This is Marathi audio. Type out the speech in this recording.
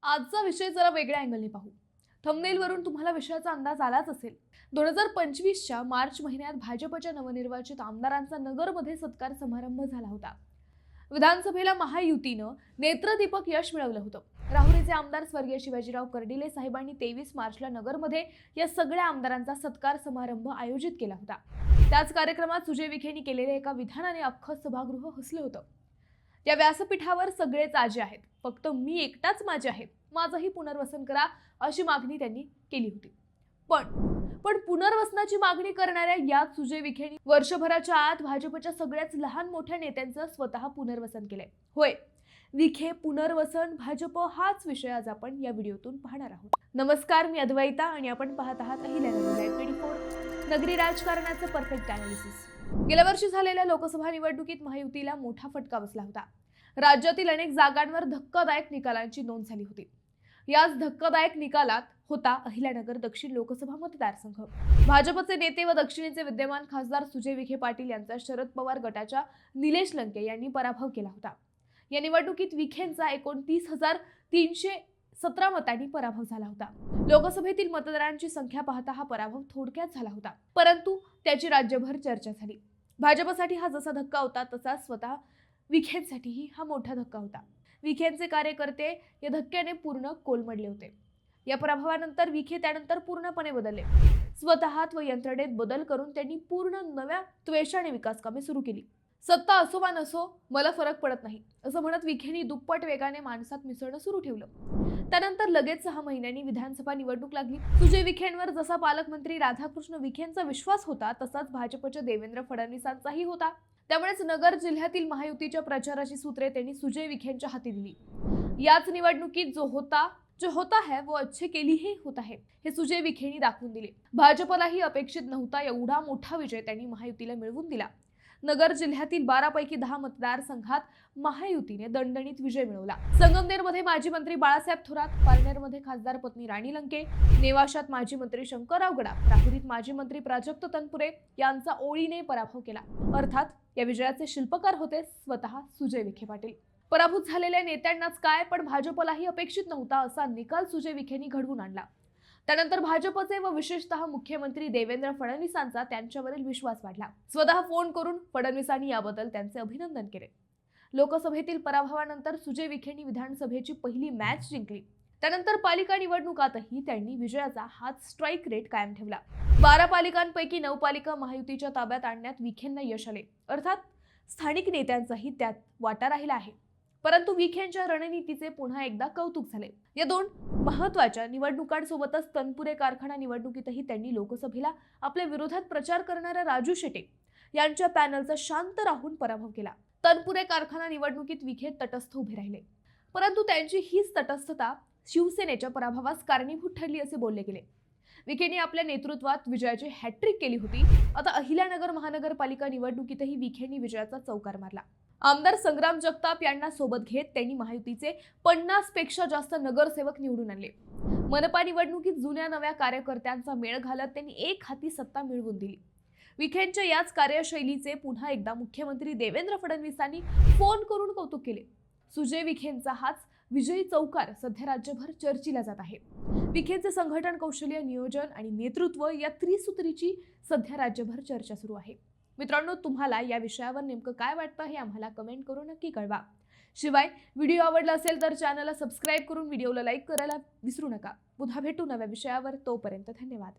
आजचा विषय जरा वेगळ्या अँगलने पाहू. थंबनेलवरून तुम्हाला विषयाचा अंदाज आलाच असेल. 2025च्या मार्च महिन्यात भाजपच्या नवनिर्वाचित आमदारांचा नगरमध्ये सत्कार समारंभ झाला होता. विधानसभेला महायुतीनं नेत्रदीपक यश मिळवलं होतं. राहुरीचे आमदार स्वर्गीय शिवाजीराव कर्डिले साहेबांनी 23 मार्चला नगरमध्ये या सगळ्या आमदारांचा सत्कार समारंभ आयोजित केला होता. त्याच कार्यक्रमात सुजय विखेंनी केलेल्या एका विधानाने अख्खं सभागृह हसलं होतं. त्या व्यासपीठावर सगळेच आजे आहेत, फक्त मी एकटाच माझे आहे, माझंही पुनर्वसन करा अशी मागणी त्यांनी केली होती. पण पुनर्वसनाची मागणी करणाऱ्या याच सुजय विखेंनी वर्षभराच्या आत भाजपच्या सगळ्याच लहान मोठ्या नेत्यांचं स्वतः पुनर्वसन केलंय. होय, विखे पुनर्वसन भाजप हाच विषय आज आपण या व्हिडिओतून पाहणार आहोत. नमस्कार, मी अद्वैता आणि आपण पाहत आहात अहिल्यानगर लाईव्ह 24 नगरी राजकारणाचं परफेक्ट अनालिसिस. गेल्या वर्षी झालेल्या लोकसभा निवडणुकीत महायुतीला मोठा फटका बसला होता. राज्यातील अनेक जागांवर धक्कादायक निकालांची नोंद झाली होती. याच धक्कादायक निकालात होता अहिल्यानगर दक्षिण लोकसभा मतदारसंघ. भाजपचे नेते व दक्षिणेचे विद्यमान खासदार सुजय विखे पाटील यांचा शरद पवार गटाच्या निलेश लंके यांनी पराभव केला होता. या निवडणुकीत विखेंचा 29,317 मतांनी पराभव झाला होता. लोकसभेतील मतदारांची संख्या पाहता हा पराभव थोडक्यात झाला होता, परंतु त्याची राज्यभर चर्चा झाली. भाजपसाठी हा जसा धक्का होता तसा स्वतः विखेंसाठीही हा मोठा धक्का होता. विखेंचे कार्यकर्ते या धक्क्याने पूर्ण कोलमडले होते. या पराभवानंतर विखे त्यानंतर पूर्णपणे बदलले. स्वतःत व यंत्रणेत बदल करून त्यांनी पूर्ण नव्या त्वेषाने विकास कामे सुरू केली. सत्ता असो वा नसो मला फरक पडत नाही असं म्हणत विखेंनी दुप्पट वेगाने माणसात मिसळणं सुरू ठेवलं. त्यानंतर लगेच 6 महिन्यांनी विधानसभा निवडणूक लागली. सुजय विखेंवर जसा पालकमंत्री राधाकृष्ण विखेंचा विश्वास होता तसाच भाजपच्या देवेंद्र फडणवीसांचाही होता. त्यामुळेच नगर जिल्ह्यातील महायुतीच्या प्रचाराची सूत्रे त्यांनी सुजय विखेंच्या हाती दिली. याच निवडणुकीत जो होता है वो अच्छे के लिए होता है हे सुजय विखेंनी दाखवून दिले. भाजपलाही अपेक्षित नव्हता एवढा मोठा विजय त्यांनी महायुतीला मिळवून दिला. नगर जिल्ह्यातील 12 पैकी 10 मतदारसंघात महायुतीने दणदणीत विजय मिळवला. संगमनेरमध्ये माजी मंत्री बाळासाहेब थोरात, पारनेरमध्ये खासदार पत्नी राणी लंके, नेवाशात माजी मंत्री शंकरराव गडाख, राहुरीत माजी मंत्री प्राजक्त तनपुरे यांचा ओळीने पराभव केला. अर्थात या विजयाचे शिल्पकार होते स्वतः सुजय विखे पाटील. पराभूत झालेल्या नेत्यांनाच काय, पण भाजपलाही अपेक्षित नव्हता असा निकाल सुजय विखेंनी घडवून आणला. त्यानंतर भाजपचे व विशेषतः मुख्यमंत्री देवेंद्र फडणवीसांचा त्यांच्यावरील विश्वास वाढला. स्वतः फोन करून फडणवीसांनी याबद्दल त्यांचे अभिनंदन केले. लोकसभेतील पराभवानंतर सुजय विखेंनी विधानसभेची पहिली मॅच जिंकली. त्यानंतर पालिका निवडणुकातही त्यांनी विजयाचा हाच स्ट्राईक रेट कायम ठेवला. 12 पालिकांपैकी 9 पालिका महायुतीच्या ताब्यात आणण्यात विखेंना यश आले. अर्थात स्थानिक नेत्यांचाही त्यात वाटा राहिला आहे. परंतु विखेंच्या रणनीतीचे पुन्हा एकदा कौतुक झाले. या 2 महत्त्वाच्या निवडणुकांसोबतच तनपुरे कारखाना निवडणुकीतही त्यांनी लोकसभेला आपल्या विरोधात प्रचार करणाऱ्या राजू शेटे यांच्या पॅनलचा शांत राहून पराभव केला. तनपुरे कारखाना निवडणुकीत विखे तटस्थ उभे राहिले, परंतु त्यांची हीच तटस्थता शिवसेनेच्या पराभवास कारणीभूत ठरली असे बोलले गेले. विखेंनी आपल्या नेतृत्वात विजयाची हॅट्रिक केली होती. आता अहिल्यानगर महानगरपालिका निवडणुकीतही विखेंनी विजयाचा चौकार मारला. आमदार संग्राम जगताप यांना सोबत घेत त्यांनी महायुतीचे 50 पेक्षा जास्त नगरसेवक निवडून आणले. मनपा निवडणुकीत जुन्या नव्या कार्यकर्त्यांचा मेळ घालत त्यांनी एक हाती सत्ता मिळवून दिली. विखेंच्या याच कार्यशैलीचे पुन्हा एकदा मुख्यमंत्री देवेंद्र फडणवीसांनी फोन करून कौतुक केले. सुजय विखेंचा हाच विजयी चौकार सध्या राज्यभर चर्चिला जात आहे. विखेंचे संघटन कौशल्य, नियोजन आणि नेतृत्व या त्रिसूत्रीची सध्या राज्यभर चर्चा सुरू आहे. मित्रांनो, तुम्हाला या विषयावर नेमकं काय वाटतं हे आम्हाला कमेंट करून नक्की कळवा. शिवाय व्हिडिओ आवडला असेल तर चॅनलला सबस्क्राईब करून व्हिडिओला लाईक करायला विसरू नका. पुन्हा भेटू नव्या विषयावर. तोपर्यंत धन्यवाद.